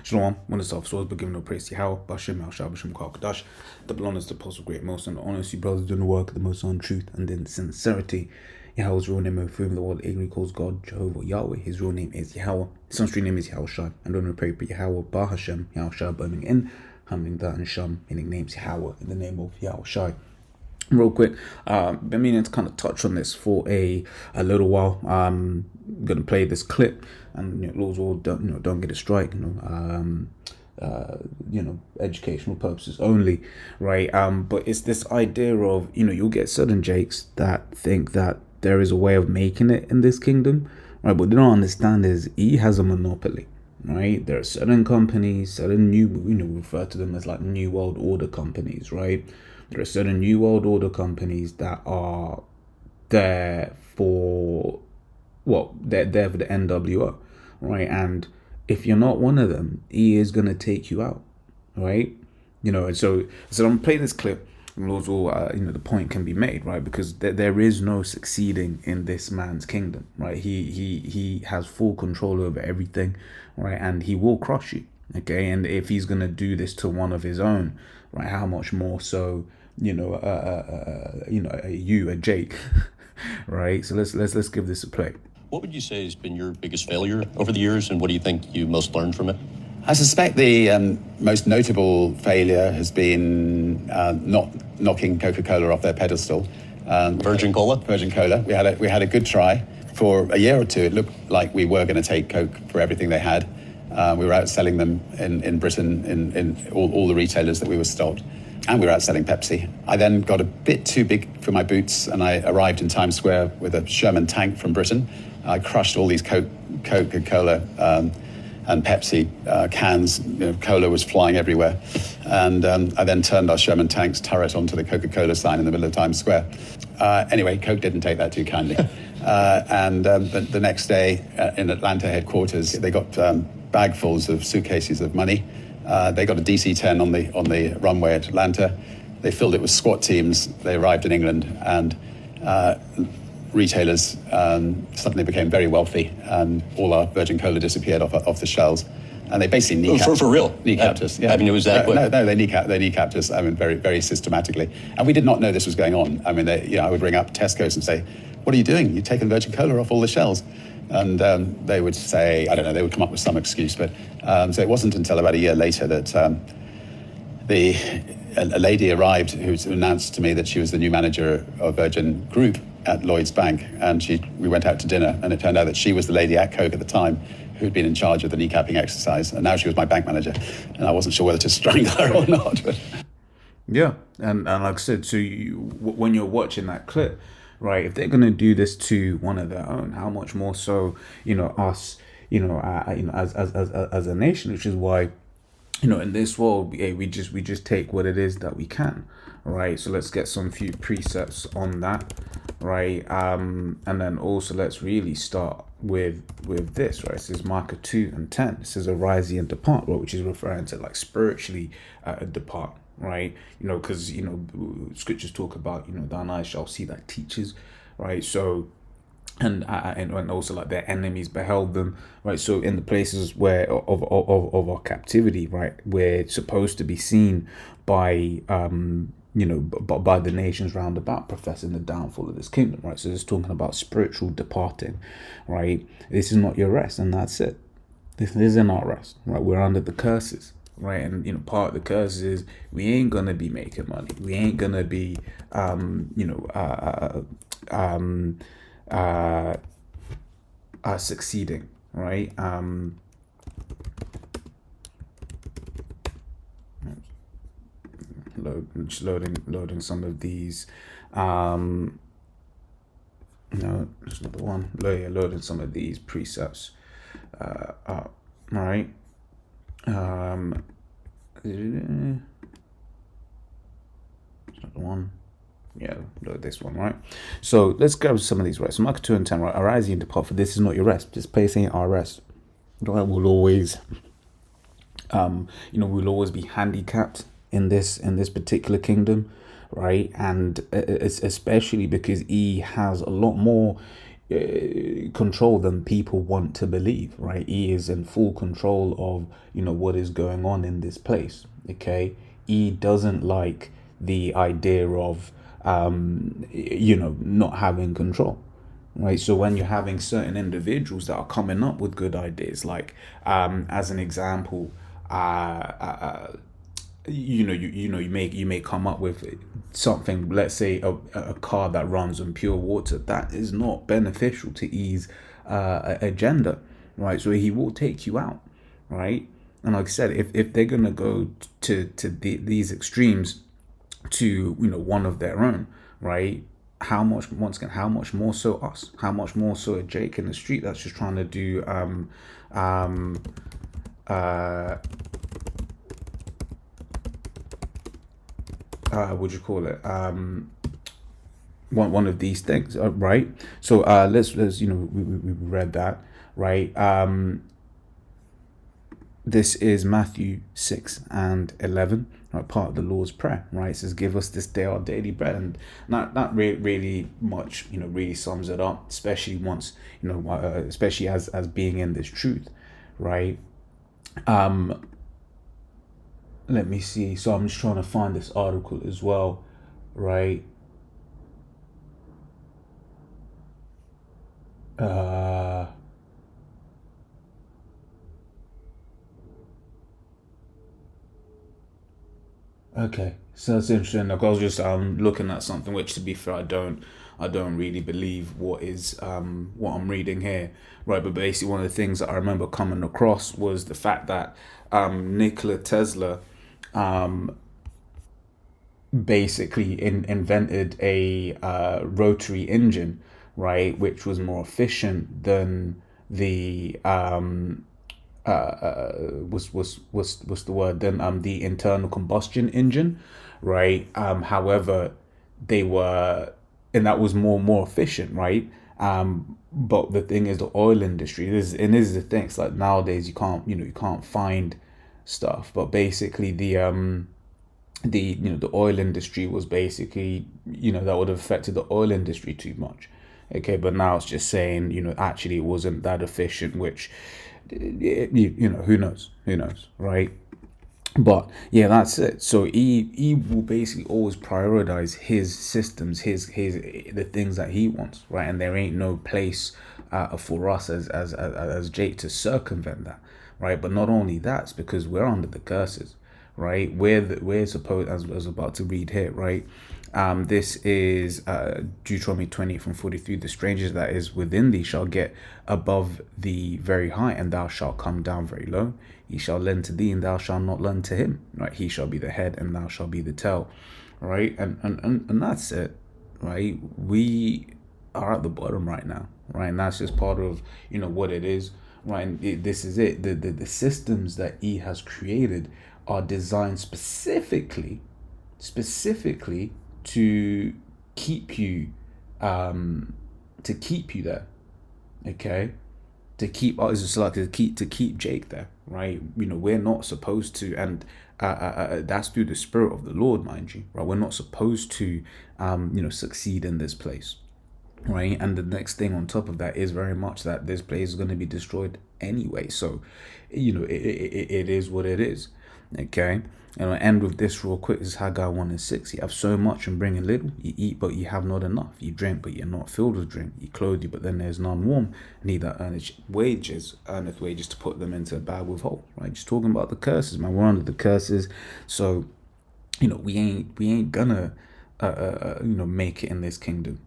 Shalom, one of the souls, but giving no praise to Yahweh, Bashem, Al Bashim, Kadash, the belongings to the Apostle Great, most and honestly, brothers doing the work, the most on truth, and in sincerity. Yahweh's real name, of whom the world ignorantly calls God, Jehovah Yahweh. His real name is Yahweh. His son's name is Yahweh Shai. And when we pray for Yahweh, Bar Hashem, Yahweh Shai, burning in, humbling that and Sham, meaning names Yahweh, in the name of Yahweh Shai. Real quick, been meaning to kind of touch on this for a little while. I'm gonna play this clip, and laws all don't get a strike. Educational purposes only, right? But it's this idea of you'll get certain jakes that think that there is a way of making it in this kingdom, right? But what they don't understand is he has a monopoly. Right, there are certain companies, certain new, we refer to them as like New World Order companies, right? There are certain New World Order companies that are there for, they're there for the NWO, right? And if you're not one of them, he is going to take you out, right? And so I'm playing this clip. And also, the point can be made, right? Because there is no succeeding in this man's kingdom, right? He has full control over everything, right? And he will crush you, okay? And if he's gonna do this to one of his own, right? How much more so, a Jake, right? So let's give this a play. What would you say has been your biggest failure over the years, and what do you think you most learned from it? I suspect the most notable failure has been not knocking Coca-Cola off their pedestal. Virgin Cola? Virgin Cola. We had a good try. For a year or two, it looked like we were going to take Coke for everything they had. We were outselling them in Britain, in all the retailers that we were stocked. And we were outselling Pepsi. I then got a bit too big for my boots, and I arrived in Times Square with a Sherman tank from Britain. I crushed all these Coca-Cola and Pepsi cans. Cola was flying everywhere. And I then turned our Sherman tank's turret onto the Coca-Cola sign in the middle of Times Square. Anyway, Coke didn't take that too kindly. But the next day in Atlanta headquarters, they got bagfuls of suitcases of money. They got a DC-10 on the runway at Atlanta. They filled it with SWAT teams. They arrived in England, and retailers suddenly became very wealthy, and all our Virgin Cola disappeared off the shelves. And they basically kneecapped for real? Kneecapped us. Yeah. I mean, it was that quick? No, they kneecapped us. I mean, very, very systematically. And we did not know this was going on. I mean, I would ring up Tesco's and say, "What are you doing? You've taken Virgin Cola off all the shelves." And they would say, I don't know, they would come up with some excuse. But so it wasn't until about a year later that a lady arrived who announced to me that she was the new manager of Virgin Group at Lloyd's Bank. And we went out to dinner, and it turned out that she was the lady at Coke at the time who'd been in charge of the kneecapping exercise. And now she was my bank manager. And I wasn't sure whether to strangle her or not. But. Yeah, and like I said, so when you're watching that clip, right, if they're going to do this to one of their own, how much more so, us, as a nation, which is why, in this world, we just take what it is that we can, right? So let's get some few precepts on that, right? And then also let's really start with this, right? This is Micah 2:10. This is arise ye and depart, right? Which is referring to like spiritually depart. Right, because scriptures talk about thine eyes shall see thy teachers, right? So, and also like their enemies beheld them, right? So in the places where of our captivity, right, we're supposed to be seen by by the nations round about, professing the downfall of this kingdom, right? So it's talking about spiritual departing, right? This is not your rest, and that's it. This isn't our rest, right? We're under the curses. Right, and part of the curse is we ain't gonna be making money. We ain't gonna be, succeeding. Right. Loading some of these. No, there's another one. Loading some of these precepts. Up. Right. Another one. Yeah, load this one, right? So let's grab some of these, right? So Micah 2:10, right? Arise ye and depart, for this is not your rest. This place ain't our rest. Right? We'll always we'll always be handicapped in this particular kingdom, right? And it's especially because he has a lot more control than people want to believe, right? E is in full control of, what is going on in this place. Okay, E doesn't like the idea of not having control, right? So when you're having certain individuals that are coming up with good ideas, like as an example, you may come up with something, let's say a car that runs on pure water, that is not beneficial to E's agenda, right? So he will take you out, right? And like I said, if they're gonna go to these extremes to one of their own, right? How much, once again, how much more so us? How much more so a Jake in the street that's just trying to do what do you call it? One of these things, right? So let's we read that, right? This is Matthew 6:11, right? Part of the Lord's Prayer, right? It says, "Give us this day our daily bread," and not really much, really sums it up, especially once, especially as being in this truth, right? Let me see. So I'm just trying to find this article as well, right? Okay, so that's interesting. Like I was just looking at something, which to be fair, I don't really believe what I'm reading here, right? But basically, one of the things that I remember coming across was the fact that Nikola Tesla basically invented a rotary engine, right, which was more efficient than the what's the word, then the internal combustion engine, right? However, they were, and that was more efficient, right? But the thing is, the oil industry, this is the thing, it's like nowadays you can't find stuff, but basically the oil industry was basically, that would have affected the oil industry too much. Okay, but now it's just saying, actually it wasn't that efficient, which who knows, right? But yeah, that's it. So he will basically always prioritize his systems, his the things that he wants, right? And there ain't no place for us as Jake to circumvent that, right? But not only that, it's because we're under the curses, right? We're supposed, as I was about to read here, right? This is Deuteronomy 20:43. The strangers that is within thee shall get above thee very high, and thou shalt come down very low. He shall lend to thee, and thou shalt not lend to him. Right? He shall be the head, and thou shalt be the tail. Right? And that's it. Right? We are at the bottom right now. Right? And that's just part of what it is. Right? And this is it. The systems that he has created are designed specifically to keep you there, okay, to keep us, just like to keep Jake there, right? We're not supposed to, and that's through the Spirit of the Lord, mind you, right? We're not supposed to succeed in this place, right? And the next thing on top of that is very much that this place is going to be destroyed anyway, so it is what it is. Okay, and I'll end with this real quick. This is Haggai 1:6. You have so much and bring a little. You eat, but you have not enough. You drink, but you're not filled with drink. You clothe you, but then there's none warm. And he that earneth wages to put them into a bag with holes. Right, just talking about the curses, man. We're under the curses, so we ain't gonna make it in this kingdom.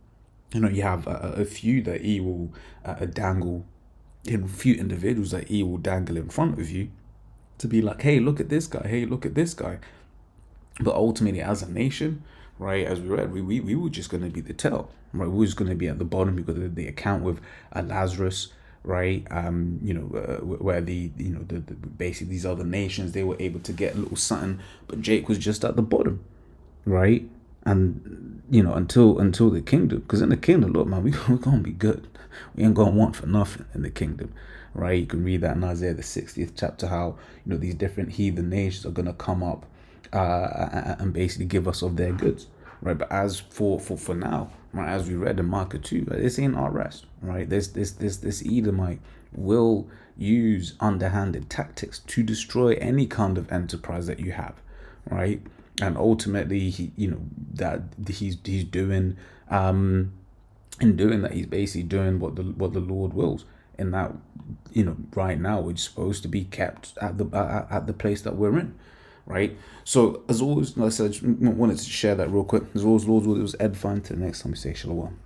You have a few that he will dangle, a few individuals that he will dangle in front of you, to be like, hey, look at this guy. Hey, look at this guy. But ultimately, as a nation, right, as we read, we were just going to be the tail, right? We were just going to be at the bottom because of the account with Lazarus, right? Where the basically these other nations, they were able to get a little something, but Jake was just at the bottom, right? And until the kingdom, because in the kingdom, look, man, we're gonna be good. We ain't gonna want for nothing in the kingdom, right? You can read that in Isaiah the 60th chapter, how these different heathen nations are gonna come up and basically give us of their goods, right? But as for now, right, as we read in Mark 2, right, this ain't our rest, right? This Edomite will use underhanded tactics to destroy any kind of enterprise that you have, right? And ultimately, he, that he's doing, in doing that, he's basically doing what the Lord wills. And that, right now we're supposed to be kept at the place that we're in, right? So as always, like I said, I just wanted to share that real quick. As always, Lord, it was edifying. Till the next time we say shalom.